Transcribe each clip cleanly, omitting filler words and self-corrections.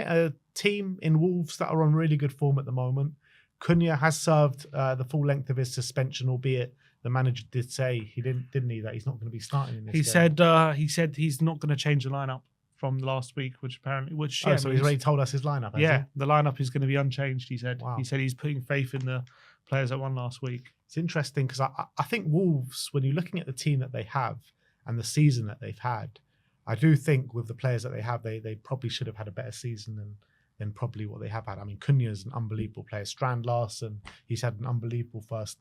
at a team in Wolves that are on really good form at the moment. Cunha has served the full length of his suspension, albeit the manager did say didn't he, that he's not going to be starting in this game. He said he's not going to change the lineup from last week, which so he's already told us his lineup. The lineup is going to be unchanged. He said. Wow. He said he's putting faith in the players that won last week. It's interesting because I think Wolves, when you're looking at the team that they have and the season that they've had, I do think with the players that they have, they probably should have had a better season than probably what they have had. I mean, Cunha's an unbelievable player. Strand Larsen, he's had an unbelievable first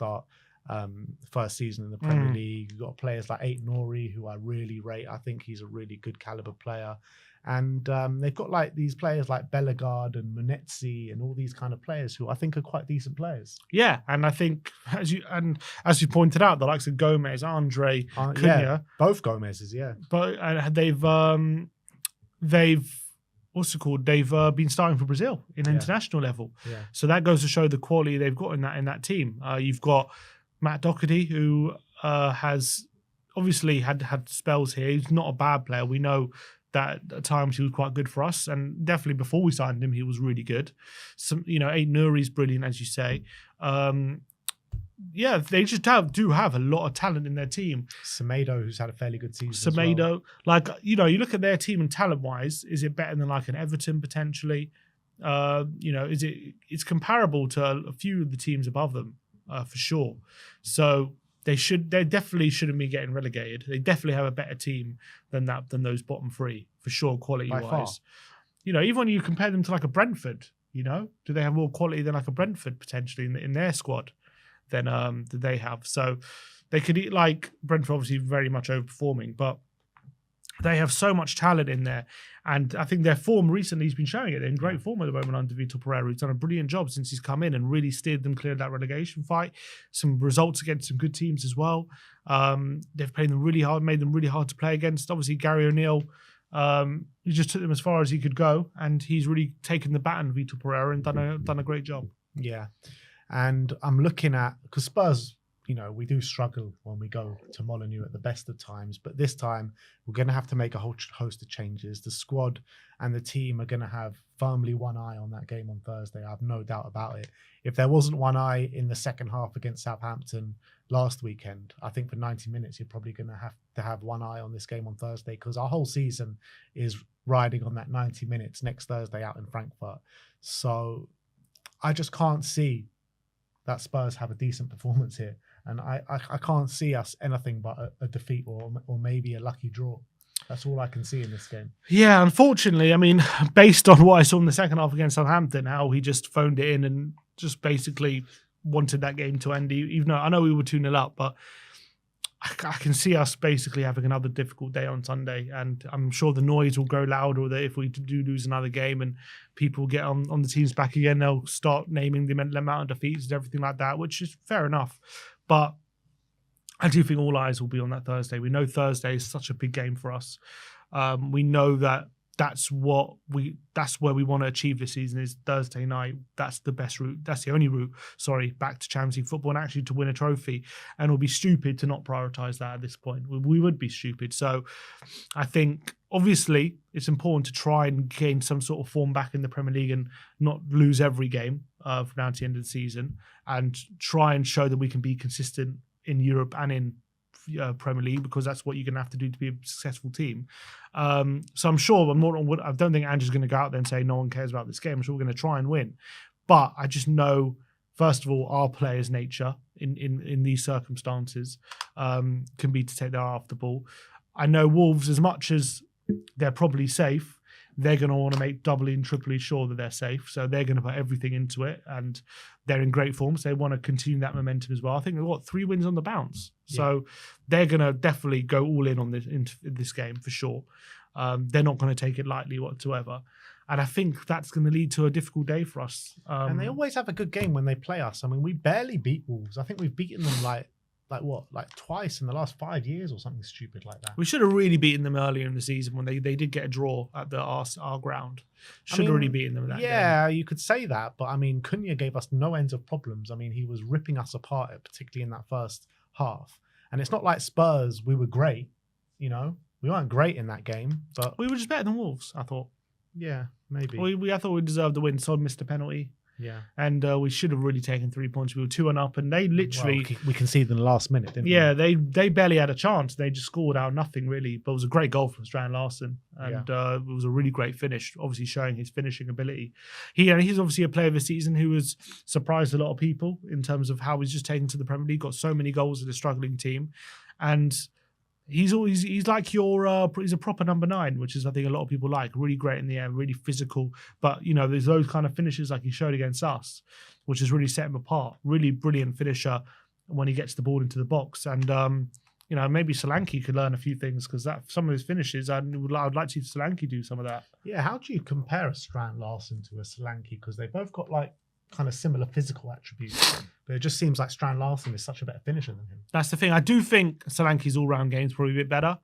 season in the Premier League. You've got players like Aït-Nouri, who I really rate. I think he's a really good caliber player. And they've got like these players like Bellegarde and Munetsi and all these kind of players who I think are quite decent players. Yeah, and I think as you pointed out, the likes of Gomez, Andre, Cunha, both Gomez's, yeah. But they've what's it called? They've been starting for Brazil in international level. Yeah. So that goes to show the quality they've got in that team. You've got Matt Doherty, who has obviously had spells here. He's not a bad player. We know that at times he was quite good for us, and definitely before we signed him, he was really good. Aït-Nouri's brilliant, as you say. They just do have a lot of talent in their team. Semedo, who's had a fairly good season. Semedo, you look at their team and talent-wise, is it better than like an Everton potentially? It's comparable to a few of the teams above them, for sure. So they definitely shouldn't be getting relegated. They definitely have a better team than those bottom three, for sure, quality-wise. Even when you compare them to like a Brentford, do they have more quality than like a Brentford potentially in their squad than they have? So they could eat like Brentford, obviously very much overperforming, but they have so much talent in there. And I think their form recently has been showing it. They're in great form at the moment under Vitor Pereira. He's done a brilliant job since he's come in and really steered them clear of that relegation fight. Some results against some good teams as well. They've played them really hard, made them really hard to play against. Obviously, Gary O'Neill, he just took them as far as he could go, and he's really taken the baton, Vitor Pereira, and done a great job. Yeah. And I'm looking at, because Spurs, we do struggle when we go to Molineux at the best of times, but this time we're going to have to make a whole host of changes. The squad and the team are going to have firmly one eye on that game on Thursday. I have no doubt about it. If there wasn't one eye in the second half against Southampton last weekend, I think for 90 minutes you're probably going to have one eye on this game on Thursday, because our whole season is riding on that 90 minutes next Thursday out in Frankfurt. So I just can't see that Spurs have a decent performance here. And I can't see us anything but a defeat or maybe a lucky draw. That's all I can see in this game. Yeah, unfortunately, I mean, based on what I saw in the second half against Southampton, how he just phoned it in and just basically wanted that game to end, even though I know we were 2-0 up, but I can see us basically having another difficult day on Sunday, and I'm sure the noise will grow louder that if we do lose another game and people get on the teams back again, they'll start naming the amount of defeats and everything like that, which is fair enough. But I do think all eyes will be on that Thursday. We know Thursday is such a big game for us. We know that's where we want to achieve this season is Thursday night. That's the best route. That's the only route, back to Champions League football and actually to win a trophy. And it would be stupid to not prioritise that at this point. We would be stupid. So I think, obviously, it's important to try and gain some sort of form back in the Premier League and not lose every game from now to the end of the season, and try and show that we can be consistent in Europe and in Premier League, because that's what you're going to have to do to be a successful team. So I'm sure I don't think Andrew's going to go out there and say no one cares about this game. I'm sure we're going to try and win. But I just know, first of all, our players' nature in these circumstances can be to take their eye off the ball. I know Wolves, as much as they're probably safe, they're going to want to make doubly and triply sure that they're safe. So they're going to put everything into it, and they're in great form. So they want to continue that momentum as well. I think they've got 3 wins on the bounce. Yeah. So they're going to definitely go all in on this game for sure. They're not going to take it lightly whatsoever. And I think that's going to lead to a difficult day for us. And they always have a good game when they play us. I mean, we barely beat Wolves. I think we've beaten them like twice in the last 5 years or something stupid like that. We should have really beaten them earlier in the season when they did get a draw at our ground. Should have really beaten them in that game. Yeah, you could say that, but I mean, Cunha gave us no ends of problems. I mean, he was ripping us apart, particularly in that first half. And it's not like Spurs, we were great, We weren't great in that game, but we were just better than Wolves, I thought. Yeah, maybe. I thought we deserved the win. Son missed a penalty. Yeah. And we should have really taken 3 points. We were 2-1 up, and they literally... Well, we conceded in the last minute, didn't we? Yeah, they barely had a chance. They just scored out nothing, really. But it was a great goal from Strand Larsen, and it was a really great finish, obviously showing his finishing ability. He's obviously a player of the season who has surprised a lot of people in terms of how he's just taken to the Premier League, got so many goals in a struggling team. And... he's like he's a proper number 9, which is I think a lot of people like. Really great in the air, really physical. But there's those kind of finishes like he showed against us, which has really set him apart. Really brilliant finisher when he gets the ball into the box. And maybe Solanke could learn a few things because that some of his finishes I'd like to see Solanke do some of that. Yeah, how do you compare a Strand Larsen to a Solanke? Because they both got like kind of similar physical attributes, but it just seems like Strand Larsen is such a better finisher than him. That's the thing. I do think Solanke's all-round game's probably a bit better,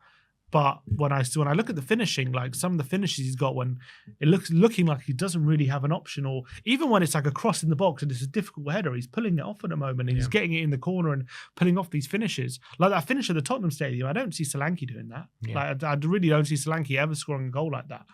but when I look at the finishing, like some of the finishes he's got when it looking like he doesn't really have an option, or even when it's like a cross in the box and it's a difficult header, he's pulling it off at the moment and he's getting it in the corner and pulling off these finishes. Like that finish at the Tottenham Stadium, I don't see Solanke doing that. Yeah. Like I really don't see Solanke ever scoring a goal like that.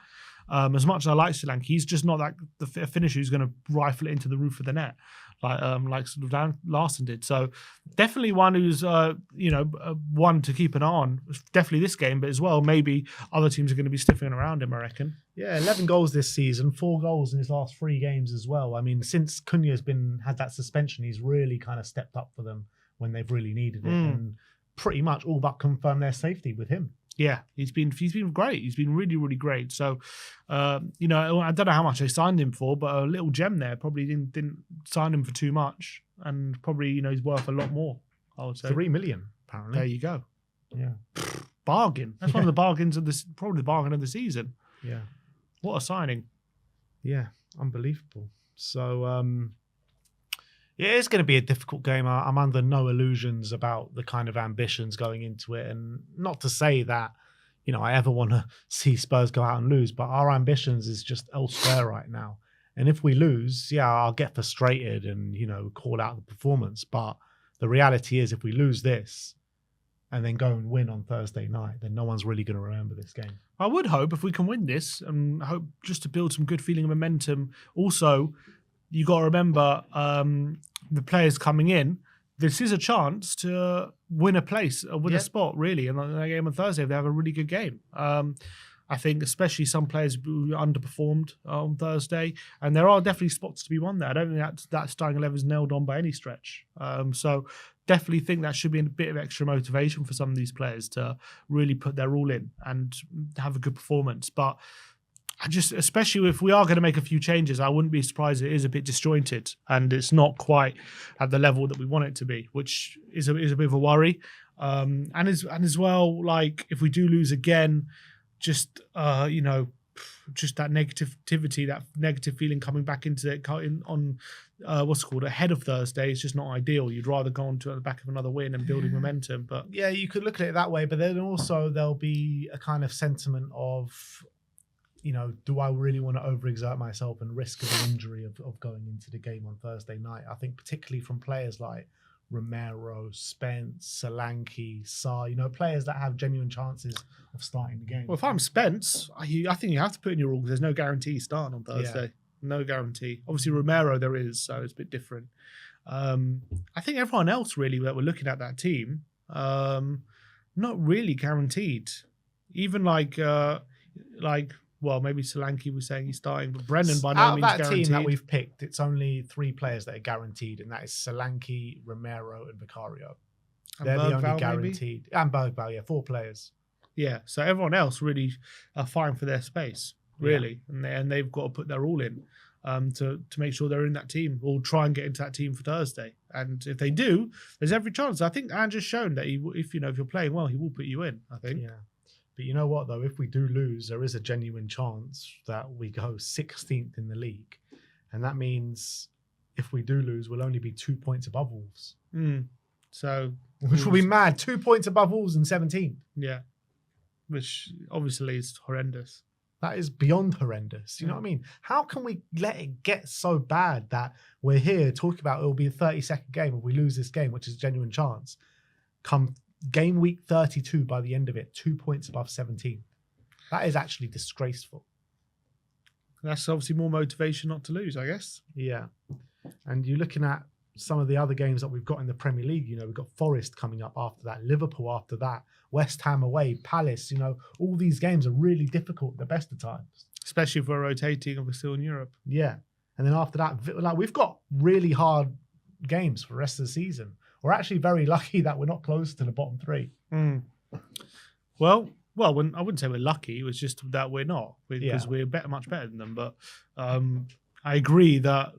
As much as I like Solanke, he's just not the finisher who's going to rifle it into the roof of the net, like sort of Larsen did. So definitely one who's one to keep an eye on. Definitely this game, but as well maybe other teams are going to be sniffing around him, I reckon. Yeah, 11 goals this season, 4 goals in his last 3 games as well. I mean, since Cunha's had that suspension, he's really kind of stepped up for them when they've really needed it, and pretty much all but confirmed their safety with him. Yeah, he's been great. He's been really, really great. So, I don't know how much they signed him for, but a little gem there. Probably didn't sign him for too much, and probably he's worth a lot more. I would say 3 million. Apparently, there you go. Yeah, bargain. That's one of the bargains of this. Probably the bargain of the season. Yeah, what a signing. Yeah, unbelievable. So, yeah, it's going to be a difficult game. I'm under no illusions about the kind of ambitions going into it. And not to say that, I ever want to see Spurs go out and lose, but our ambitions is just elsewhere right now. And if we lose, I'll get frustrated and, call out the performance. But the reality is if we lose this and then go and win on Thursday night, then no one's really going to remember this game. I would hope if we can win this and hope just to build some good feeling of momentum. Also, you got to remember the players coming in. This is a chance to win a place, win a spot, really, in the game on Thursday if they have a really good game. I think especially some players who underperformed on Thursday, and there are definitely spots to be won there. I don't think that starting 11 is nailed on by any stretch. So definitely think that should be a bit of extra motivation for some of these players to really put their all in and have a good performance. But especially if we are going to make a few changes, I wouldn't be surprised it is a bit disjointed and it's not quite at the level that we want it to be, which is a bit of a worry. And as well, like if we do lose again, just that negativity, that negative feeling coming back into it ahead of Thursday is just not ideal. You'd rather go on to the back of another win and building momentum. But yeah, you could look at it that way. But then also there'll be a kind of sentiment of, do I really want to overexert myself and risk an injury of going into the game on Thursday night? I think particularly from players like Romero, Spence, Solanke, Sarr, players that have genuine chances of starting the game. Well, if I'm Spence, I think you have to put in your all because there's no guarantee starting on Thursday. Yeah. No guarantee. Obviously, Romero there is, so it's a bit different. I think everyone else really that we're looking at that team, not really guaranteed. Even well, maybe Solanke was saying he's starting, but Brennan by no means guaranteed. Out of that team that we've picked, it's only 3 players that are guaranteed, and that is Solanke, Romero, and Vicario. They're the only guaranteed. Maybe? And Bergvall, 4 players. Yeah, so everyone else really are fighting for their space, really, and they've got to put their all in to make sure they're in that team or try and get into that team for Thursday. And if they do, there's every chance. I think Andrew's shown that if you're playing well, he will put you in, I think. Yeah. But you know what, though? If we do lose, there is a genuine chance that we go 16th in the league. And that means if we do lose, we'll only be 2 points above Wolves. So, which will be mad. 2 points above Wolves in 17th. Yeah. Which obviously is horrendous. That is beyond horrendous. You know what I mean? How can we let it get so bad that we're here talking about it will be a 30-second game if we lose this game, which is a genuine chance, come game week 32 by the end of it, 2 points above 17. That is actually disgraceful. That's obviously more motivation not to lose, I guess. Yeah. And you're looking at some of the other games that we've got in the Premier League. We've got Forest coming up after that, Liverpool after that, West Ham away, Palace. All these games are really difficult at the best of times. Especially if we're rotating and we're still in Europe. Yeah. And then after that, we've got really hard games for the rest of the season. We're actually very lucky that we're not close to the bottom three. Well, I wouldn't say we're lucky. It was just that we're not, because we're much better than them. But I agree that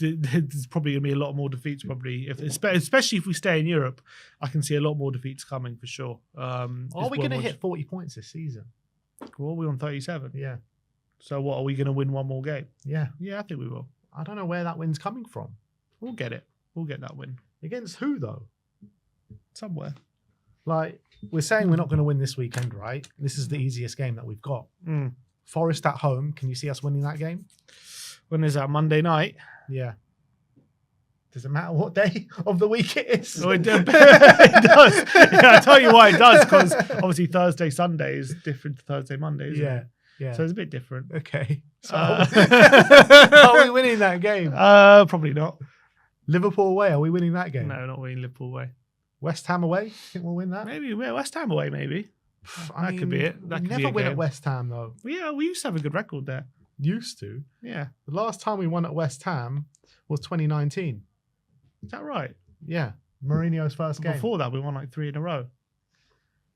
there's probably going to be a lot more defeats. Probably, especially if we stay in Europe, I can see a lot more defeats coming for sure. Are we going to hit 40 points this season? Well, we're on 37. Yeah. So what, are we going to win one more game? Yeah. Yeah, I think we will. I don't know where that win's coming from. We'll get it. We'll get that win. Against who, though? Somewhere. We're saying we're not going to win this weekend, right? This is the easiest game that we've got. Forest at home. Can you see us winning that game? When is that? Monday night? Yeah. Does it matter what day of the week it is? Oh, it does. Yeah, I'll tell you why it does, because obviously Thursday, Sunday is different to Thursday, Monday, isn't it? Yeah. So it's a bit different. Okay. So are we winning that game? Probably not. Liverpool away, are we winning that game? No, not winning Liverpool away. West Ham away? Think we'll win that? Maybe West Ham away, maybe. That could be it. That could never be a win game. at West Ham, though. Yeah, we used to have a good record there. Used to? Yeah. The last time we won at West Ham was 2019. Is that right? Yeah. Mourinho's first game. Before that, we won like 3 in a row.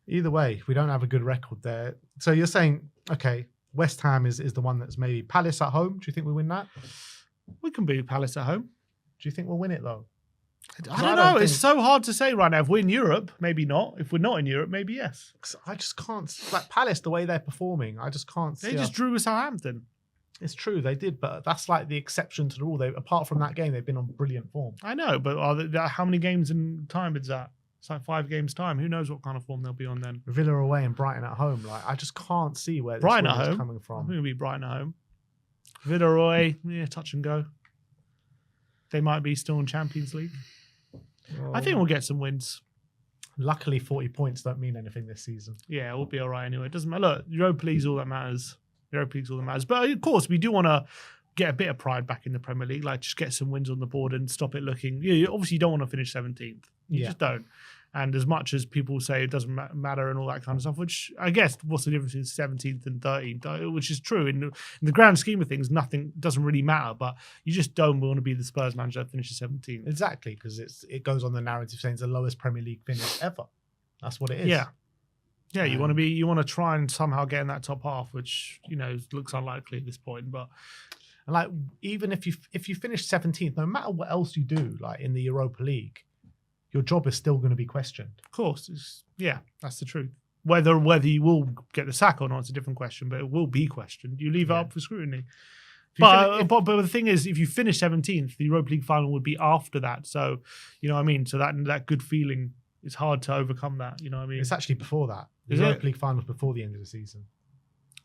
Either way, we don't have a good record there. So you're saying, okay, West Ham is the one that's maybe Palace at home. Do you think we win that? We can beat Palace at home. Do you think we'll win it, though? I don't know. It's so hard to say right now. If we're in Europe, maybe not. If we're not in Europe, maybe yes. I just can't. Palace, the way they're performing, I just can't see. They just drew with Southampton. It's true, they did, but that's like the exception to the rule. Apart from that game, they've been on brilliant form. I know, but how many games in time is that? It's like 5 games time. Who knows what kind of form they'll be on then? Villa away and Brighton at home. I just can't see where this Brighton win at is home coming I from. think it'll be Brighton at home. Villa away, touch and go. They might be still in Champions League. I think we'll get some wins. Luckily, 40 points don't mean anything this season. Yeah, we'll be all right anyway. It doesn't matter. Look, Europa League's all that matters. Europa League's all that matters. But of course, we do want to get a bit of pride back in the Premier League. Just get some wins on the board and stop it looking. Obviously, you don't want to finish 17th. You just don't. And as much as people say it doesn't matter and all that kind of stuff, which I guess what's the difference between 17th and 13th, which is true. In the grand scheme of things, nothing doesn't really matter, but you just don't want to be the Spurs manager that finishes 17th. Exactly, because it goes on the narrative saying it's the lowest Premier League finish ever. That's what it is. Yeah, you want to try and somehow get in that top half, which looks unlikely at this point. But even if you finish 17th, no matter what else you do, in the Europa League, your job is still going to be questioned. Of course, that's the truth. Whether you will get the sack or not is a different question, but it will be questioned. You leave it up for scrutiny. But the thing is, if you finish 17th, the Europa League final would be after that. So, you know what I mean? So that good feeling, it's hard to overcome that. You know what I mean? It's actually before that. The Is Europa League finals before the end of the season.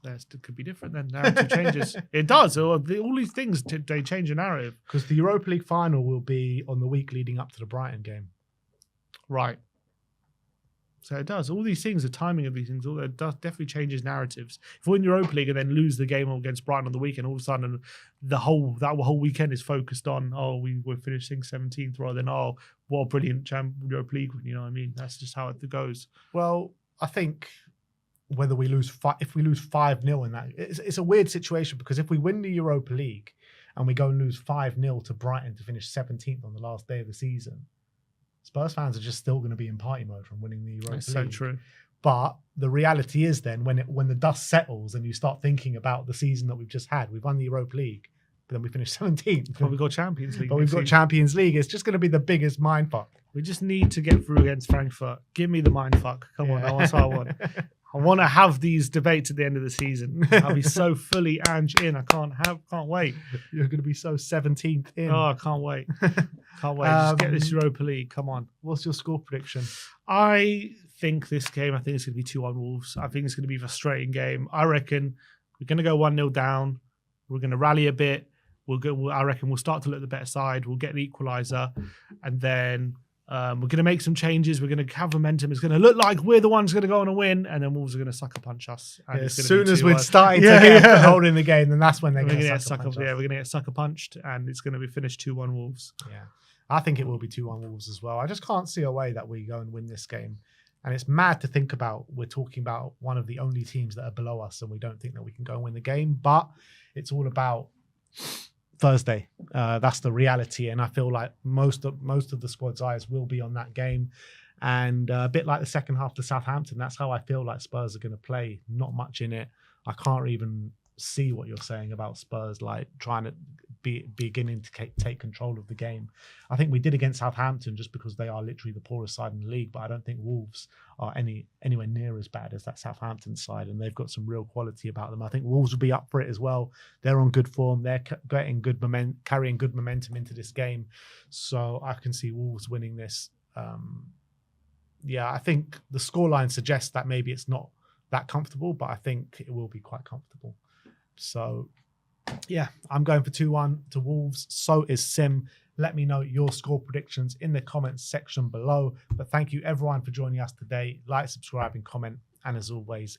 It could be different then. Narrative changes. It does. All these things, they change the narrative. Because the Europa League final will be on the week leading up to the Brighton game. Right. So it does. All these things, the timing of these things, all that definitely changes narratives. If we're in Europa League and then lose the game against Brighton on the weekend, all of a sudden that whole weekend is focused on, we're finishing 17th rather than, what a brilliant Europa League win. You know what I mean? That's just how it goes. Well, I think whether we lose if we lose 5-0 in that, it's a weird situation, because if we win the Europa League and we go and lose 5-0 to Brighton to finish 17th on the last day of the season, Spurs fans are just still going to be in party mode from winning the Europa League. That's so true. But the reality is then when the dust settles and you start thinking about the season that we've just had, we've won the Europa League, but then we finished 17th. But we've got Champions League. But we've got Champions League. It's just going to be the biggest mindfuck. We just need to get through against Frankfurt. Give me the mindfuck. Come on, that's what I want. I want to have these debates at the end of the season. I'll be so fully Ange in. I can't wait. You're going to be so 17th in. Oh, I can't wait. Can't wait. Just get this Europa League. Come on. What's your score prediction? I think it's going to be 2-1 Wolves. I think it's going to be a frustrating game. I reckon we're going to go 1-0 down. We're going to rally a bit. I reckon we'll start to look the better side. We'll get the equaliser. And then We're going to make some changes. We're going to have momentum. It's going to look like we're the ones going to go on and win, and then Wolves are going to sucker punch us. And As soon as we're starting to get a hold in the game, then that's when they're going to get sucker punched. Yeah, we're going to get sucker punched, and it's going to be finished 2-1 Wolves. Yeah, I think it will be 2-1 Wolves as well. I just can't see a way that we go and win this game. And it's mad to think about. We're talking about one of the only teams that are below us, and we don't think that we can go and win the game. But it's all about Thursday. That's the reality, and I feel like most of the squad's eyes will be on that game. And a bit like the second half to Southampton, that's how I feel like Spurs are going to play. Not much in it. I can't even see what you're saying about Spurs, like trying to beginning to take control of the game. I think we did against Southampton just because they are literally the poorest side in the league, but I don't think Wolves are anywhere near as bad as that Southampton side, and they've got some real quality about them. I think Wolves will be up for it as well. They're on good form. They're getting good carrying good momentum into this game, so I can see Wolves winning this. I think the scoreline suggests that maybe it's not that comfortable, but I think it will be quite comfortable. So, yeah, I'm going for 2-1 to Wolves. So is Sim. Let me know your score predictions in the comments section below. But thank you, everyone, for joining us today. Like, subscribe, and comment. And as always,